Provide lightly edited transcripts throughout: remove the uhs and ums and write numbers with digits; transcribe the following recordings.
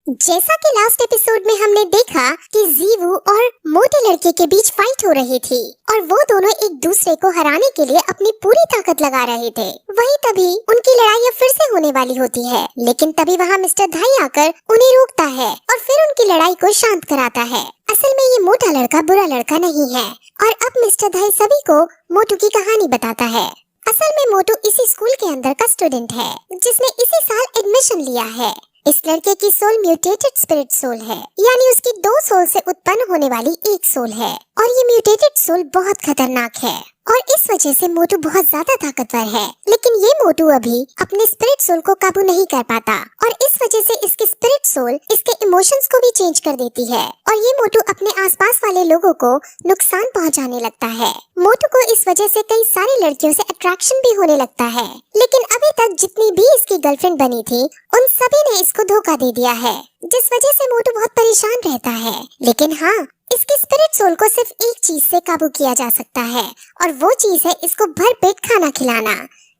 जैसा कि last episode में हमने देखा कि जीवू और मोटे लड़के के बीच फाइट हो रही थी और वो दोनों एक दूसरे को हराने के लिए अपनी पूरी ताकत लगा रहे थे। वहीं तभी उनकी लड़ाई अब फिर से होने वाली होती है, लेकिन तभी वहाँ मिस्टर धाई आकर उन्हें रोकता है और फिर उनकी लड़ाई को शांत कराता है। असल में ये मोटा लड़का बुरा लड़का नहीं है और अब मिस्टर धाई सभी को मोटू की कहानी बताता है। असल में मोटू इसी स्कूल के अंदर का स्टूडेंट है जिसने इसी साल एडमिशन लिया है। इस लड़के की सोल म्यूटेटेड स्पिरिट सोल है, यानी उसकी 2 सोल से उत्पन्न होने वाली एक सोल है और ये म्यूटेटेड सोल बहुत खतरनाक है और इस वजह से मोटू बहुत ज्यादा ताकतवर है। लेकिन ये मोटू अभी अपने स्पिरिट सोल को काबू नहीं कर पाता और इस वजह से इसकी स्पिरिट सोल इसके इमोशंस को भी चेंज कर देती है और ये मोटू अपने आसपास वाले लोगों को नुकसान पहुंचाने लगता है। मोटू को इस वजह से कई सारी लड़कियों से अट्रैक्शन भी होने लगता है, लेकिन अभी तक जितनी भी इसकी गर्लफ्रेंड बनी थी उन सभी ने इसको धोखा दे दिया है, जिस वजह से मोटू बहुत परेशान रहता है। लेकिन हाँ, इसके स्पिरिट सोल को सिर्फ एक चीज से काबू किया जा सकता है और वो चीज है इसको भरपेट खाना खिलाना।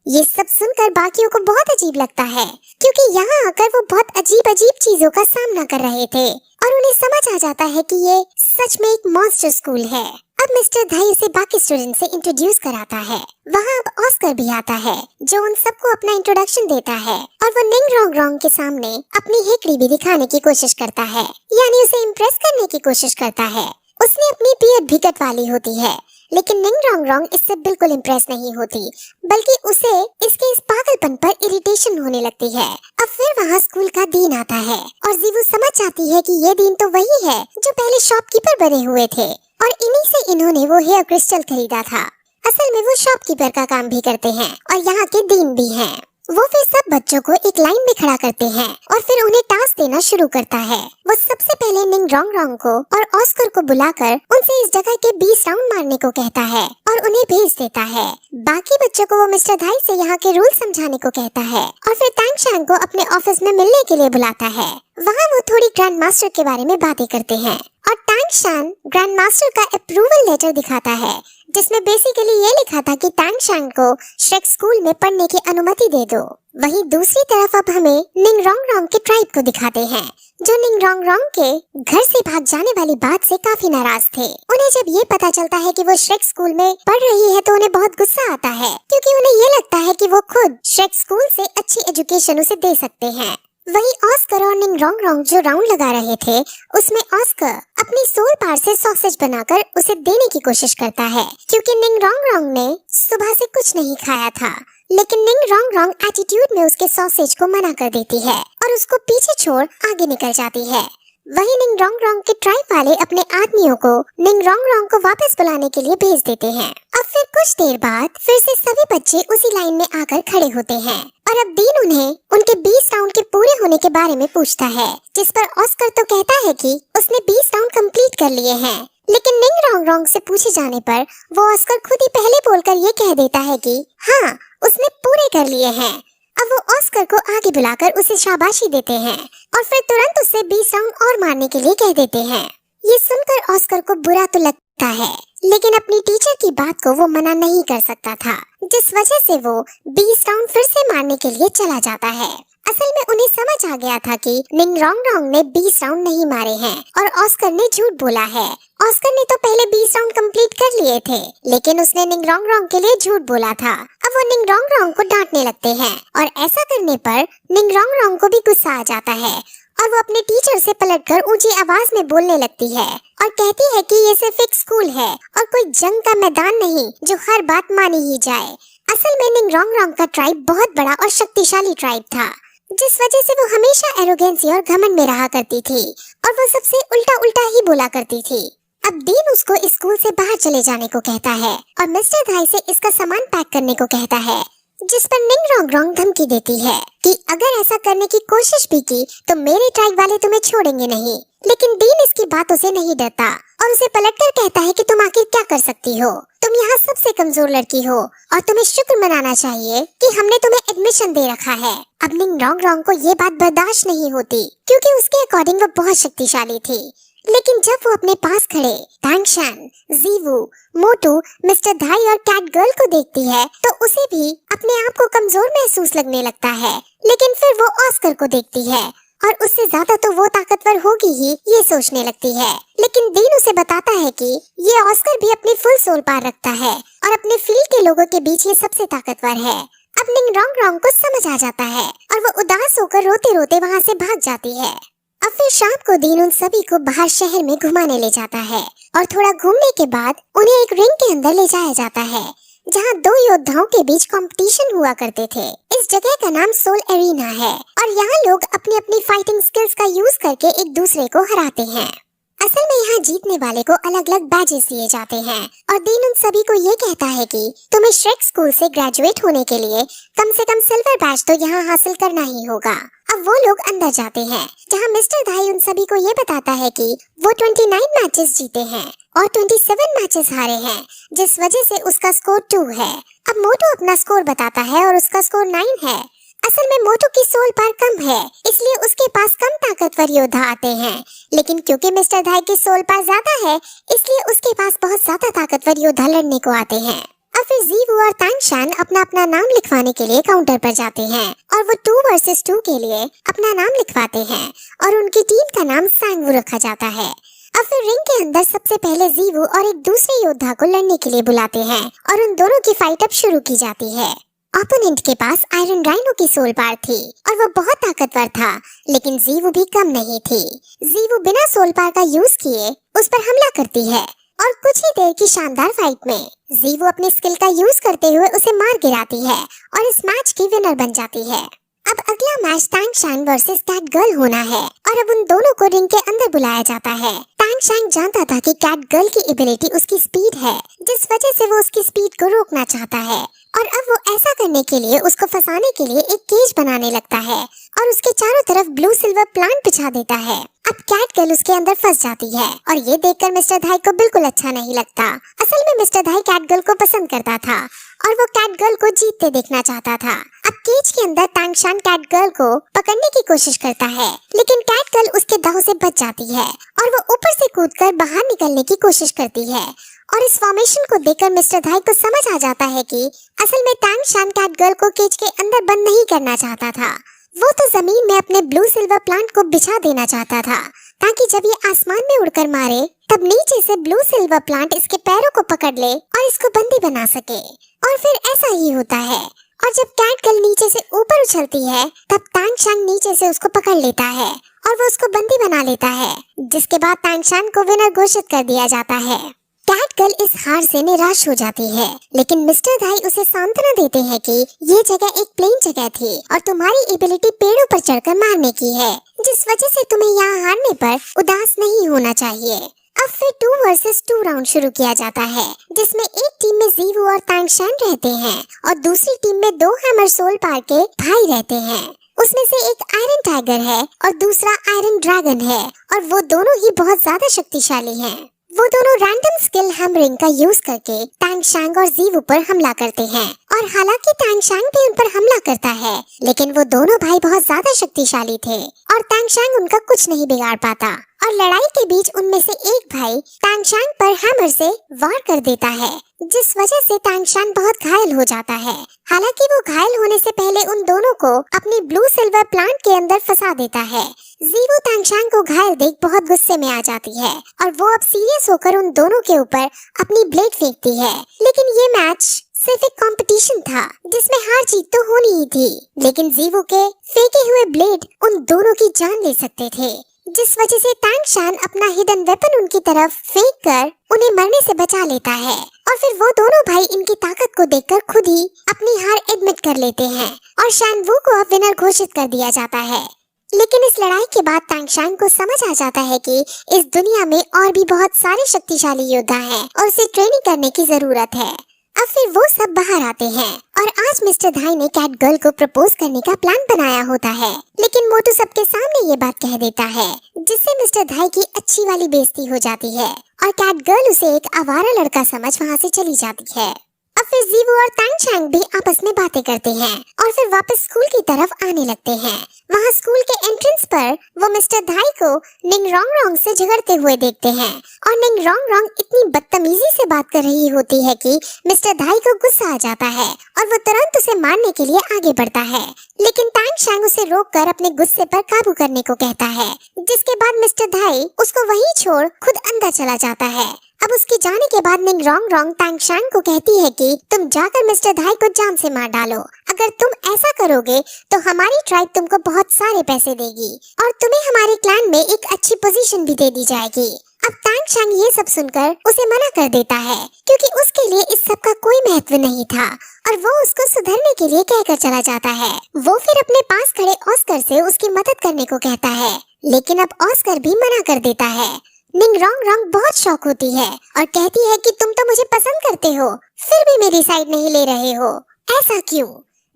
ये सब सुनकर बाकियों को बहुत अजीब लगता है, क्योंकि यहाँ आकर वो बहुत अजीब अजीब चीजों का सामना कर रहे थे और उन्हें समझ आ जाता है कि ये सच में एक मॉन्स्टर स्कूल है। अब मिस्टर धाई उसे बाकी स्टूडेंट से इंट्रोड्यूस कराता है। वहाँ अब ऑस्कर भी आता है जो उन सबको अपना इंट्रोडक्शन देता है और वो निंग रोंग रोंग के सामने अपनी हेकड़ी भी दिखाने की कोशिश करता है, यानी उसे इम्प्रेस करने की कोशिश करता है। उसने अपनी बियर्ड भी कटवाली होती है, लेकिन निंग रोंग रोंग इससे बिल्कुल इम्प्रेस नहीं होती, बल्कि उसे इसके इस पागलपन पर इरिटेशन होने लगती है। अब फिर वहाँ स्कूल का दिन आता है और जीवू समझ जाती है कि ये दिन तो वही है जो पहले शॉपकीपर बने हुए थे और इन्हीं से इन्होंने वो हेयर क्रिस्टल खरीदा था। असल में वो शॉपकीपर का काम भी करते हैं और यहाँ के डीन भी हैं। वो फिर सब बच्चों को एक लाइन में खड़ा करते हैं और फिर उन्हें टास्क देना शुरू करता है। वो सबसे पहले निंग रोंग रोंग को और ऑस्कर को बुलाकर उनसे इस जगह के 20 राउंड मारने को कहता है और उन्हें भेज देता है। बाकी बच्चों को वो मिस्टर धाई से यहाँ के रूल समझाने को कहता है और फिर टैंग शैंग को अपने ऑफिस में मिलने के लिए बुलाता है। वहाँ वो थोड़ी ग्रैंड मास्टर के बारे में बातें करते हैं और टैंग शैंग ग्रैंड मास्टर का अप्रूवल लेटर दिखाता है, जिसमें बेसिकली ये लिखा था कि टैंग शैंग को श्रेक स्कूल में पढ़ने की अनुमति दे दो। वहीं दूसरी तरफ अब हमें निंग रोंग रोंग के ट्राइब को दिखाते हैं, जो निंग रोंग रोंग के घर से भाग जाने वाली बात से काफी नाराज थे। उन्हें जब ये पता चलता है कि वो श्रेक स्कूल में पढ़ रही है तो उन्हें बहुत गुस्सा आता है, क्योंकि उन्हें ये लगता है कि वो खुद श्रेक स्कूल से अच्छी एजुकेशन उसे दे सकते हैं। वहीं ऑस्कर और निंग रोंग रोंग जो राउंड लगा रहे थे, उसमें ऑस्कर अपनी सोल पार से सॉसेज बनाकर उसे देने की कोशिश करता है, क्योंकि निंग रोंग रोंग ने सुबह से कुछ नहीं खाया था। लेकिन निंग रोंग रोंग एटीट्यूड में उसके सॉसेज को मना कर देती है और उसको पीछे छोड़ आगे निकल जाती है। वहीं निंग रोंग रोंग के ट्राइब वाले अपने आदमियों को निंग रोंग रोंग को वापस बुलाने के लिए भेज देते हैं। अब फिर कुछ देर बाद फिर से सभी बच्चे उसी लाइन में आकर खड़े होते हैं और अब डीन उन्हें उनके 20 राउंड के पूरे होने के बारे में पूछता है, जिस पर ऑस्कर तो कहता है कि उसने 20 राउंड कंप्लीट कर लिए हैं। लेकिन निंग रोंग रोंग से पूछे जाने पर वो ऑस्कर खुद ही पहले बोलकर ये कह देता है कि हाँ, उसने पूरे कर लिए हैं। अब वो ऑस्कर को आगे बुलाकर उसे शाबाशी देते हैं और फिर तुरंत उसे 20 राउंड और मारने के लिए कह देते हैं। ये सुनकर ऑस्कर को बुरा तो लगता है, लेकिन अपनी टीचर की बात को वो मना नहीं कर सकता था, जिस वजह से वो 20 राउंड फिर से मारने के लिए चला जाता है। असल में उन्हें समझ आ गया था कि निंग रोंग रोंग ने 20 राउंड नहीं मारे हैं और ऑस्कर ने झूठ बोला है। ऑस्कर ने तो पहले 20 राउंड कंप्लीट कर लिए थे, लेकिन उसने निंग रोंग रोंग के लिए झूठ बोला था। अब वो निंग रोंग रोंग को डांटने लगते हैं और ऐसा करने पर निंग रोंग रोंग को भी गुस्सा आ जाता है और वो अपने टीचर से पलटकर ऊंची आवाज में बोलने लगती है और कहती है कि ये सिर्फ एक स्कूल है और कोई जंग का मैदान नहीं जो हर बात मानी ही जाए। असल में निंग रोंग रोंग का ट्राइब बहुत बड़ा और शक्तिशाली ट्राइब था, जिस वजह से वो हमेशा एरोगेंसी और घमंड में रहा करती थी और वो सबसे उल्टा उल्टा ही बोला करती थी। अब डीन उसको स्कूल से बाहर चले जाने को कहता है और मिस्टर धाई से इसका सामान पैक करने को कहता है, जिस पर निंग रोंग रोंग धमकी देती है कि अगर ऐसा करने की कोशिश भी की तो मेरे ट्राइब वाले तुम्हें छोड़ेंगे नहीं। लेकिन डीन इसकी बातों से नहीं डरता और उसे पलटकर कहता है कि तुम आखिर क्या कर सकती हो, तुम यहाँ सबसे कमजोर लड़की हो और तुम्हें शुक्र मनाना चाहिए कि हमने तुम्हें एडमिशन दे रखा है। अब निंग रोंग रोंग को ये बात बर्दाश्त नहीं होती, क्योंकि उसके अकॉर्डिंग वो बहुत शक्तिशाली थी। लेकिन जब वो अपने पास खड़े टैंग शैंग, जीवू, मोटू, मिस्टर धाई और कैट गर्ल को देखती है तो उसे भी अपने आप को कमजोर महसूस लगने लगता है। लेकिन फिर वो ऑस्कर को देखती है और उससे ज्यादा तो वो ताकतवर होगी ही, ये सोचने लगती है। लेकिन डीन उसे बताता है कि ये ऑस्कर भी अपनी फुल सोल पार रखता है और अपने फील्ड के लोगों के बीच ये सबसे ताकतवर है। अब निंग रॉन्ग रॉन्ग को समझ आ जाता है और वो उदास होकर रोते रोते वहाँ से भाग जाती है। अब फिर शाम को डीन उन सभी को बाहर शहर में घुमाने ले जाता है और थोड़ा घूमने के बाद उन्हें एक रिंग के अंदर ले जाया जाता है जहाँ दो योद्धाओं के बीच कंपटीशन हुआ करते थे। इस जगह का नाम सोल एरिना है और यहाँ लोग अपनी अपनी फाइटिंग स्किल्स का यूज करके एक दूसरे को हराते हैं। असल में यहाँ जीतने वाले को अलग अलग बैजेस दिए जाते हैं और डीन उन सभी को ये कहता है कि तुम्हें श्रेक स्कूल से ग्रेजुएट होने के लिए कम से कम सिल्वर बैज तो यहाँ हासिल करना ही होगा। अब वो लोग अंदर जाते हैं जहाँ मिस्टर धाई उन सभी को ये बताता है कि वो 29 मैचेस जीते हैं और 27 मैचेस हारे हैं, जिस वजह से उसका स्कोर 2 है। अब मोटू अपना स्कोर बताता है और उसका स्कोर 9 है। असल में मोटू की सोल पार कम है, इसलिए उसके पास कम ताकतवर योद्धा आते हैं, लेकिन क्योंकि मिस्टर धाई की सोल पार ज्यादा है, इसलिए उसके पास बहुत ज्यादा ताकतवर योद्धा लड़ने को आते हैं। अब फिर जीवू और तांगशान अपना अपना नाम लिखवाने के लिए काउंटर पर जाते हैं और वो 2 वर्सेस 2 के लिए अपना नाम लिखवाते हैं और उनकी टीम का नाम सांगवू रखा जाता है। अब फिर रिंग के अंदर सबसे पहले जीवू और एक दूसरे योद्धा को लड़ने के लिए बुलाते हैं और उन दोनों की फाइट अब शुरू की जाती है। ओपोनेंट के पास आयरन राइनो की सोल पार थी और वो बहुत ताकतवर था, लेकिन जीवू भी कम नहीं थी। जीवू बिना सोल पार का यूज किए उस पर हमला करती है और कुछ ही देर की शानदार फाइट में जीवू अपनी स्किल का यूज करते हुए उसे मार गिराती है और इस मैच की विनर बन जाती है। अब अगला match Tangshan versus cat girl होना है और अब उन दोनों को रिंग के अंदर बुलाया जाता है। तांगशान जानता था कि कैट गर्ल की एबिलिटी उसकी स्पीड है, जिस वजह से वो उसकी स्पीड को रोकना चाहता है और अब वो ऐसा करने के लिए उसको फंसाने के लिए एक केज बनाने लगता है और उसके चारों तरफ ब्लू सिल्वर प्लांट बिछा देता है। अब कैट गर्ल उसके अंदर फंस जाती है और ये देखकर मिस्टर धाई को बिल्कुल अच्छा नहीं लगता। असल में मिस्टर धाई कैट गर्ल को पसंद करता था और वो कैट गर्ल को जीतते देखना चाहता था। अब केज के अंदर तांगशान कैट गर्ल को पकड़ने की कोशिश करता है, लेकिन कैट गर्ल उसके दांव से बच जाती है और वो ऊपर से कूदकर बाहर निकलने की कोशिश करती है। और इस फॉर्मेशन को देखकर मिस्टर धाई को समझ आ जाता है कि असल में तांगशान कैट गर्ल को केज के अंदर बंद नहीं करना चाहता था, वो तो जमीन में अपने ब्लू सिल्वर प्लांट को बिछा देना चाहता था ताकि जब ये आसमान में उड़कर मारे तब नीचे से ब्लू सिल्वर प्लांट इसके पैरों को पकड़ ले और इसको बंदी बना सके। और फिर ऐसा ही होता है और जब कैट गर्ल नीचे से ऊपर उछलती है तब तांगशान नीचे से उसको पकड़ लेता है और वो उसको बंदी बना लेता है, जिसके बाद तांगशान को विनर घोषित कर दिया जाता है। कैट गर्ल इस हार से निराश हो जाती है, लेकिन मिस्टर धाई उसे सांत्वना देते हैं कि ये जगह एक प्लेन जगह थी और तुम्हारी एबिलिटी पेड़ों पर चढ़कर मारने की है, जिस वजह से तुम्हें यहाँ हारने पर उदास नहीं होना चाहिए। अब फिर 2 वर्सेस 2 राउंड शुरू किया जाता है, जिसमें एक टीम में जीवू और तांगशान रहते हैं और दूसरी टीम में 2 हैमर सोल पार के भाई रहते हैं। उसमें से एक आयरन टाइगर है और दूसरा आयरन ड्रैगन है और वो दोनों ही बहुत ज्यादा शक्तिशाली हैं। वो दोनों रैंडम स्किल हैमरिंग का यूज करके तांगशान और जीवू पर हमला करते हैं और हालांकि तांगशान भी उन पर हमला करता है, लेकिन वो दोनों भाई बहुत ज्यादा शक्तिशाली थे और तांगशान उनका कुछ नहीं बिगाड़ पाता और लड़ाई के बीच उनमें से एक भाई तांगशान पर हैमर से वार कर देता है, जिस वजह से तांगशान बहुत घायल हो जाता है। हालांकि वो घायल होने से पहले उन दोनों को अपनी ब्लू सिल्वर प्लांट के अंदर फंसा देता है। जीवू तांगशान को घायल देख बहुत गुस्से में आ जाती है और वो अब सीरियस होकर उन दोनों के ऊपर अपनी ब्लेड फेंकती है। लेकिन ये मैच सिर्फ एक कंपटीशन था जिसमें हार जीत तो होनी ही थी, लेकिन जीवू के फेंके हुए ब्लेड उन दोनों की जान ले सकते थे, जिस वजह से तांगशान अपना हिडन वेपन उनकी तरफ फेंक कर उन्हें मरने से बचा लेता है और फिर वो दोनों भाई इनकी ताकत को देखकर खुद ही अपनी हार एडमिट कर लेते हैं और शानवू को अब विनर घोषित कर दिया जाता है। लेकिन इस लड़ाई के बाद तांगशान को समझ आ जाता है कि इस दुनिया में और भी बहुत सारे शक्तिशाली योद्धा हैं और उसे ट्रेनिंग करने की जरूरत है। अब फिर वो सब बाहर आते हैं और आज मिस्टर धाई ने कैट गर्ल को प्रपोज करने का प्लान बनाया होता है, लेकिन मोटू सबके सामने ये बात कह देता है, जिससे मिस्टर धाई की अच्छी वाली बेइज्जती हो जाती है और कैट गर्ल उसे एक आवारा लड़का समझ वहाँ से चली जाती है। अब फिर जीवू और तांगचांग भी आपस में बातें करते हैं और फिर वापस स्कूल की तरफ आने लगते हैं। वहाँ स्कूल के एंट्रेंस पर वो मिस्टर धाई को निंग रोंग रोंग से झगड़ते हुए देखते हैं और निंग रोंग रोंग इतनी बदतमीजी से बात कर रही होती है कि मिस्टर धाई को गुस्सा आ जाता है और वो तुरंत उसे मारने के लिए आगे बढ़ता है, लेकिन तांगचांग उसे रोककर अपने गुस्से पर काबू करने को कहता है, जिसके बाद मिस्टर धाई उसको वहीं छोड़ खुद अंदर चला जाता है। अब उसके जाने के बाद निंग रोंग रोंग तांगचांग को कहती है कि तुम जाकर मिस्टर धाई को जान से मार डालो। अगर तुम ऐसा करोगे तो हमारी ट्राइब तुमको बहुत सारे पैसे देगी और तुम्हें हमारे क्लैन में एक अच्छी पोजीशन भी दे दी जाएगी। अब तांगचांग ये सब सुनकर उसे मना कर देता है क्योंकि उसके लिए इस सब का कोई महत्व नहीं था और वो उसको सुधरने के लिए कहकर चला जाता है। वो फिर अपने पास खड़े ऑस्कर से उसकी मदद करने को कहता है, लेकिन अब ऑस्कर भी मना कर देता है। निंग रोंग रोंग बहुत शौक होती है और कहती है कि तुम तो मुझे पसंद करते हो, फिर भी मेरी साइड नहीं ले रहे हो, ऐसा क्यों?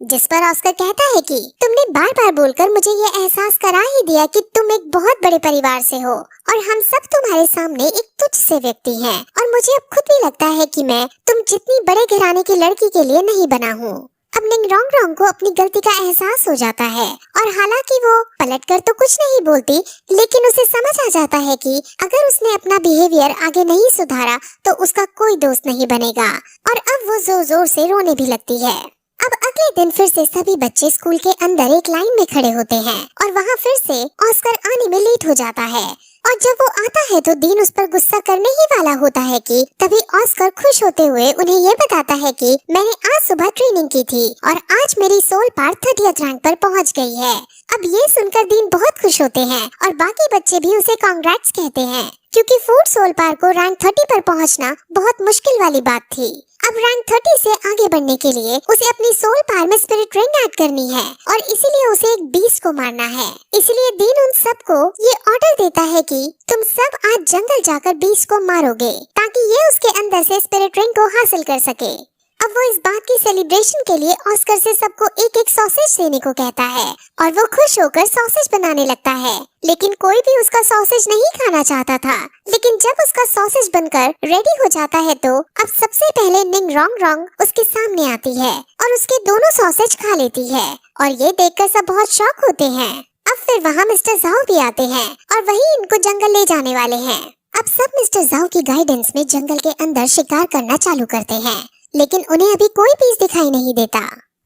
जिस पर ऑस्कर कहता है कि तुमने बार बार बोलकर मुझे ये एहसास करा ही दिया कि तुम एक बहुत बड़े परिवार से हो और हम सब तुम्हारे सामने एक तुच्छ से व्यक्ति हैं और मुझे अब खुद भी लगता है कि मैं तुम जितनी बड़े घराने की लड़की के लिए नहीं बना हूँ। अब निंग रोंग रोंग को अपनी गलती का एहसास हो जाता है और हालांकि वो पलटकर तो कुछ नहीं बोलती, लेकिन उसे समझ आ जाता है कि अगर उसने अपना बिहेवियर आगे नहीं सुधारा तो उसका कोई दोस्त नहीं बनेगा और अब वो जोर जोर से रोने भी लगती है। अब अगले दिन फिर से सभी बच्चे स्कूल के अंदर एक लाइन में खड़े होते हैं और वहाँ फिर से ऑस्कर आने में लेट हो जाता है और जब वो आता है तो डीन उस पर गुस्सा करने ही वाला होता है कि तभी ऑस्कर खुश होते हुए उन्हें ये बताता है कि मैंने आज सुबह ट्रेनिंग की थी और आज मेरी सोल पार 30th रैंक पर पहुंच गई है। अब ये सुनकर डीन बहुत खुश होते हैं और बाकी बच्चे भी उसे कांग्रेट्स कहते हैं क्योंकि फूड सोल पार को रैंक 30 पर पहुंचना बहुत मुश्किल वाली बात थी। अब रैंक 30 से आगे बढ़ने के लिए उसे अपनी सोल पार में स्पिरिट रिंग ऐड करनी है और इसीलिए उसे एक बीस्ट को मारना है। इसलिए डीन उन सबको ये ऑर्डर देता है कि तुम सब आज जंगल जाकर बीस्ट को मारोगे ताकि ये उसके अंदर से स्पिरिट रिंग को हासिल कर सके। अब वो इस बात की सेलिब्रेशन के लिए ऑस्कर से सबको एक एक सॉसेज देने को कहता है और वो खुश होकर सॉसेज बनाने लगता है, लेकिन कोई भी उसका सॉसेज नहीं खाना चाहता था। लेकिन जब उसका सॉसेज बनकर रेडी हो जाता है तो अब सबसे पहले निंग रोंग रोंग उसके सामने आती है और उसके दोनों सॉसेज खा लेती है और ये देखकर सब बहुत शॉक होते हैं। अब फिर वहाँ मिस्टर जाओ भी आते हैं और वही इनको जंगल ले जाने वाले हैं। अब सब मिस्टर जाओ की गाइडेंस में जंगल के अंदर शिकार करना चालू करते हैं, लेकिन उन्हें अभी कोई पीस दिखाई नहीं देता।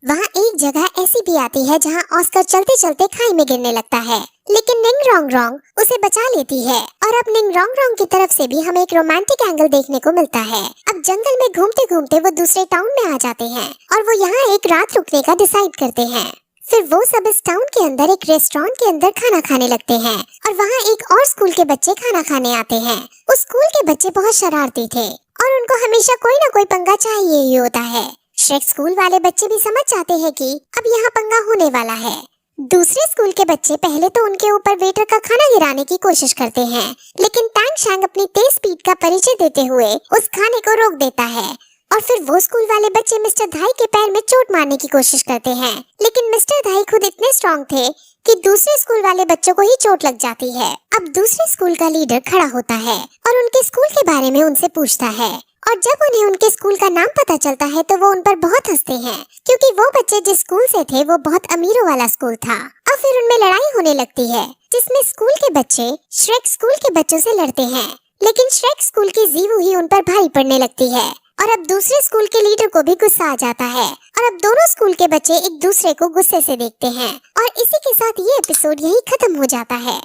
वहाँ एक जगह ऐसी भी आती है जहाँ ऑस्कर चलते चलते खाई में गिरने लगता है, लेकिन निंग रोंग रोंग उसे बचा लेती है और अब निंग रोंग रोंग की तरफ से भी हमें एक रोमांटिक एंगल देखने को मिलता है। अब जंगल में घूमते घूमते वो दूसरे टाउन में आ जाते हैं और वो यहाँ एक रात रुकने का डिसाइड करते हैं। फिर वो सब इस टाउन के अंदर एक रेस्टोरेंट के अंदर खाना खाने लगते हैं और वहाँ एक और स्कूल के बच्चे खाना खाने आते हैं। उस स्कूल के बच्चे बहुत शरारती थे और उनको हमेशा कोई ना कोई पंगा चाहिए ही होता है। श्रेक स्कूल वाले बच्चे भी समझ जाते हैं कि अब यहाँ पंगा होने वाला है। दूसरे स्कूल के बच्चे पहले तो उनके ऊपर वेटर का खाना गिराने की कोशिश करते हैं, लेकिन तांगचांग अपनी तेज स्पीड का परिचय देते हुए उस खाने को रोक देता है और फिर वो स्कूल वाले बच्चे मिस्टर धाई के पैर में चोट मारने की कोशिश करते हैं, लेकिन मिस्टर धाई खुद इतने स्ट्रॉन्ग थे कि दूसरे स्कूल वाले बच्चों को ही चोट लग जाती है। अब दूसरे स्कूल का लीडर खड़ा होता है और उनके स्कूल के बारे में उनसे पूछता है और जब उन्हें उनके स्कूल का नाम पता चलता है तो वो उन पर बहुत हंसते हैं क्योंकि वो बच्चे जिस स्कूल से थे वो बहुत अमीरों वाला स्कूल था। और फिर उनमें लड़ाई होने लगती है जिसमें स्कूल के बच्चे श्रेक स्कूल के बच्चों से लड़ते हैं, लेकिन श्रेक स्कूल की जीवू ही उन पर भारी पड़ने लगती है और अब दूसरे स्कूल के लीडर को भी गुस्सा आ जाता है और अब दोनों स्कूल के बच्चे एक दूसरे को गुस्से से देखते हैं और इसी के साथ ये एपिसोड यही खत्म हो जाता है।